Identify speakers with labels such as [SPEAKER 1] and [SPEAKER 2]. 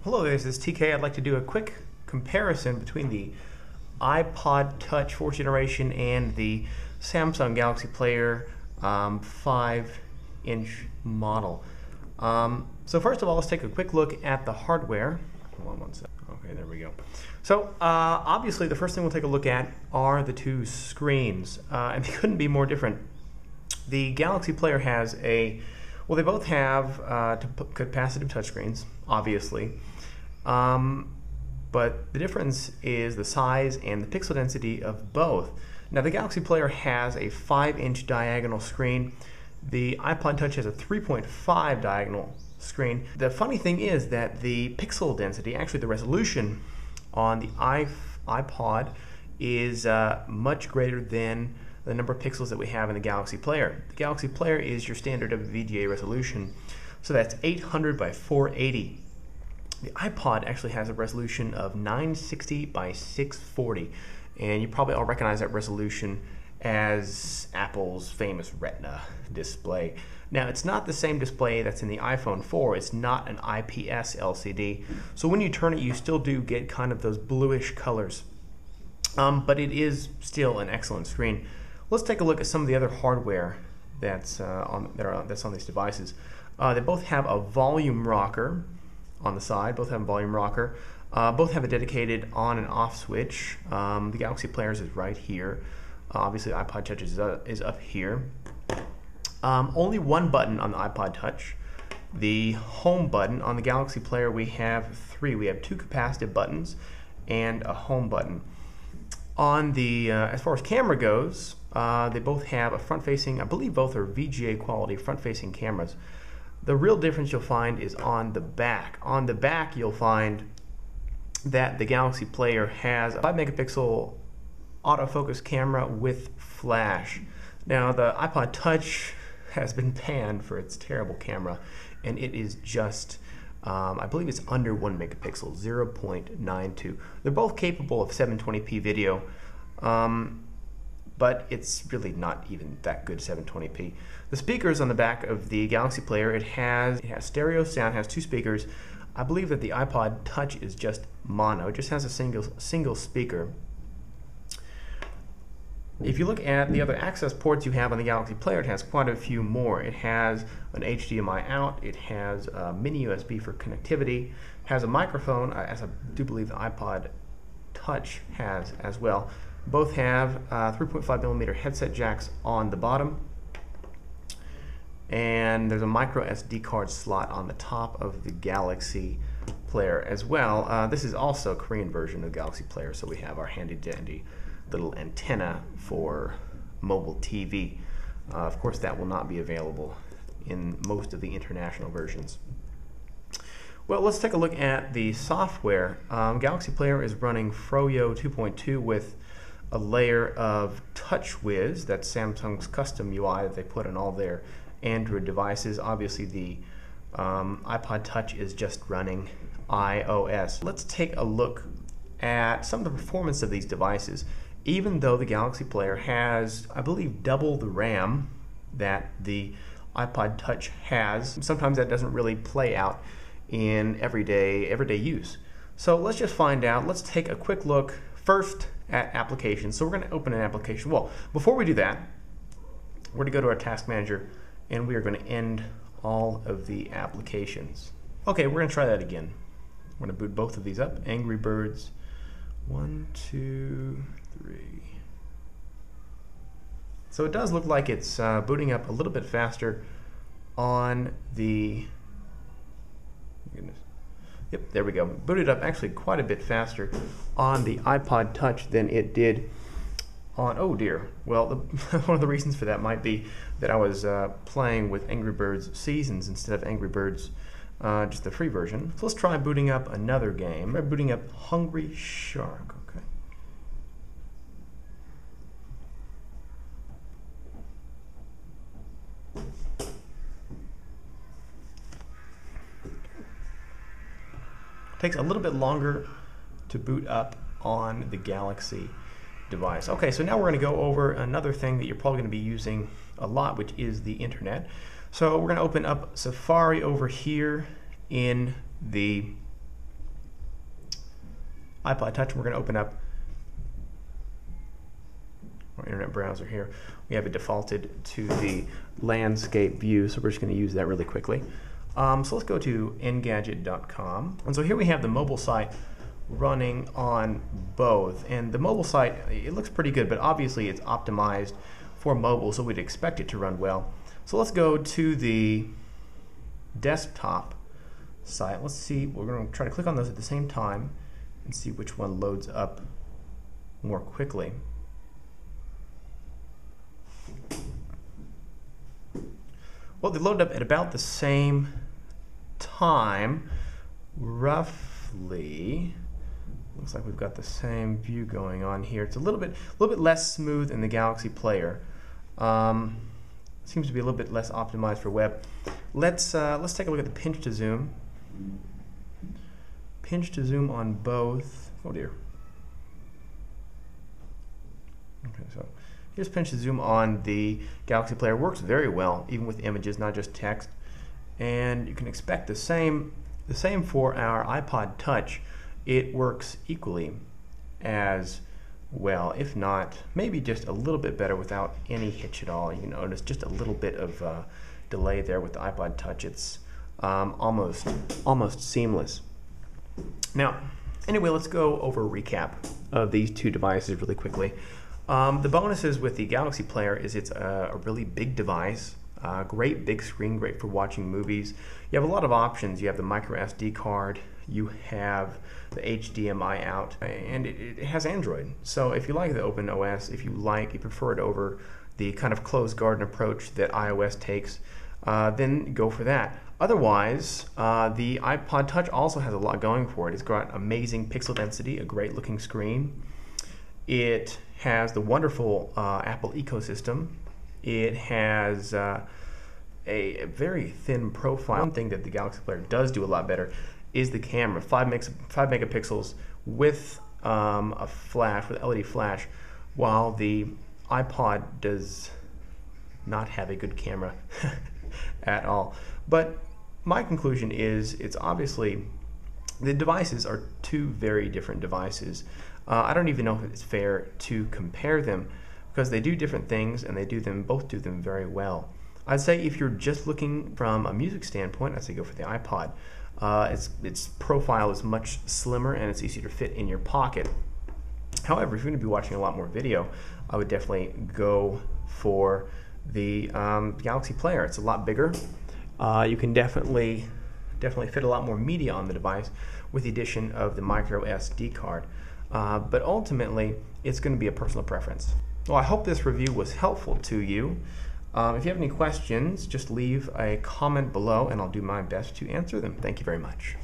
[SPEAKER 1] Hello, this is TK. I'd like to do a quick comparison between the iPod Touch 4th generation and the Samsung Galaxy Player 5-inch model. So first of all, let's take a quick look at the hardware. Hold on one second. Okay, there we go. So obviously the first thing we'll take a look at are the two screens, and they couldn't be more different. The Galaxy Player has they both have capacitive touchscreens, obviously, but the difference is the size and the pixel density of both. Now the Galaxy Player has a 5-inch diagonal screen. The iPod Touch has a 3.5 diagonal screen. The funny thing is that the pixel density, actually the resolution on the iPod is much greater than the number of pixels that we have in the Galaxy Player. The Galaxy Player is your standard WVGA resolution, so that's 800 by 480. The iPod actually has a resolution of 960 by 640, and you probably all recognize that resolution as Apple's famous Retina display. Now, it's not the same display that's in the iPhone 4. It's not an IPS LCD, so when you turn it, you still do get kind of those bluish colors, but it is still an excellent screen. Let's take a look at some of the other hardware that's on these devices. They both have a volume rocker on the side. Both have a volume rocker. Both have a dedicated on and off switch. The Galaxy Players is right here. Obviously, the iPod Touch is up here. Only one button on the iPod Touch. The home button. On the Galaxy Player, we have three. We have two capacitive buttons and a home button. On the as far as camera goes, they both have a front-facing, I believe both are VGA quality front-facing cameras. The real difference you'll find is on the back. On the back, you'll find that the Galaxy Player has a 5-megapixel autofocus camera with flash. Now, the iPod Touch has been banned for its terrible camera, and it is just I believe it's under 1 megapixel, 0.92. They're both capable of 720p video, but it's really not even that good 720p. The speakers on the back of the Galaxy Player, it has stereo sound, has two speakers. I believe that the iPod Touch is just mono. It just has a single speaker. If you look at the other access ports you have on the Galaxy Player, it has quite a few more. It has an HDMI out, it has a mini USB for connectivity, has a microphone, as I do believe the iPod Touch has as well. Both have 3.5mm headset jacks on the bottom, and there's a micro SD card slot on the top of the Galaxy Player as well. This is also a Korean version of the Galaxy Player, so we have our handy dandy little antenna for mobile TV. Of course, that will not be available in most of the international versions. Well, let's take a look at the software. Galaxy Player is running Froyo 2.2 with a layer of TouchWiz. That's Samsung's custom UI that they put on all their Android devices. Obviously, the iPod Touch is just running iOS. Let's take a look at some of the performance of these devices. Even though the Galaxy Player has, I believe, double the RAM that the iPod Touch has, sometimes that doesn't really play out in everyday use. So let's just find out. Let's take a quick look first at applications. So we're going to open an application. Well, before we do that, we're going to go to our task manager and we are going to end all of the applications. Okay, we're going to try that again. We're going to boot both of these up. Angry Birds 1, 2, 3. So it does look like it's booting up a little bit faster on the, yep, there we go. Booted up actually quite a bit faster on the iPod Touch than it did on, oh dear. Well, one of the reasons for that might be that I was playing with Angry Birds Seasons instead of Angry Birds just the free version. So let's try booting up another game. Try booting up Hungry Shark. Okay. Takes a little bit longer to boot up on the Galaxy device. Okay, so now we're going to go over another thing that you're probably going to be using a lot, which is the internet. So we're going to open up Safari over here in the iPod Touch. We're going to open up our internet browser here. We have it defaulted to the landscape view, so we're just going to use that really quickly. So let's go to engadget.com. And so here we have the mobile site running on both. And the mobile site, it looks pretty good, but obviously it's optimized for mobile, so we'd expect it to run well. So let's go to the desktop site. Let's see, we're going to try to click on those at the same time and see which one loads up more quickly. Well, they load up at about the same time, roughly. Looks like we've got the same view going on here. It's a little bit less smooth in the Galaxy Player. Seems to be a little bit less optimized for web. Let's take a look at the pinch to zoom. Pinch to zoom on both. Oh dear. Okay, so here's pinch to zoom on the Galaxy Player. Works very well, even with images, not just text. And you can expect the same for our iPod Touch. It works equally as well, if not, maybe just a little bit better without any hitch at all. You can notice just a little bit of delay there with the iPod Touch. It's almost seamless. Now, anyway, let's go over a recap of these two devices really quickly. The bonuses with the Galaxy Player is it's a really big device, great big screen, great for watching movies. You have a lot of options. You have the micro SD card, you have the HDMI out, and it has Android. So if you like the open OS, if you prefer it over the kind of closed garden approach that iOS takes, then go for that. Otherwise, the iPod Touch also has a lot going for it. It's got amazing pixel density, a great looking screen. It has the wonderful Apple ecosystem. It has a very thin profile. One thing that the Galaxy Player does do a lot better is the camera, 5 megapixels with a flash, with LED flash, while the iPod does not have a good camera at all. But my conclusion is it's obviously, the devices are two very different devices. I don't even know if it's fair to compare them because they do different things and both do them very well. I'd say if you're just looking from a music standpoint, I'd say go for the iPod. Its profile is much slimmer and it's easier to fit in your pocket. However, if you're going to be watching a lot more video, I would definitely go for the Galaxy Player. It's a lot bigger. You can definitely fit a lot more media on the device with the addition of the micro SD card. But ultimately, it's going to be a personal preference. Well, I hope this review was helpful to you. If you have any questions, just leave a comment below and I'll do my best to answer them. Thank you very much.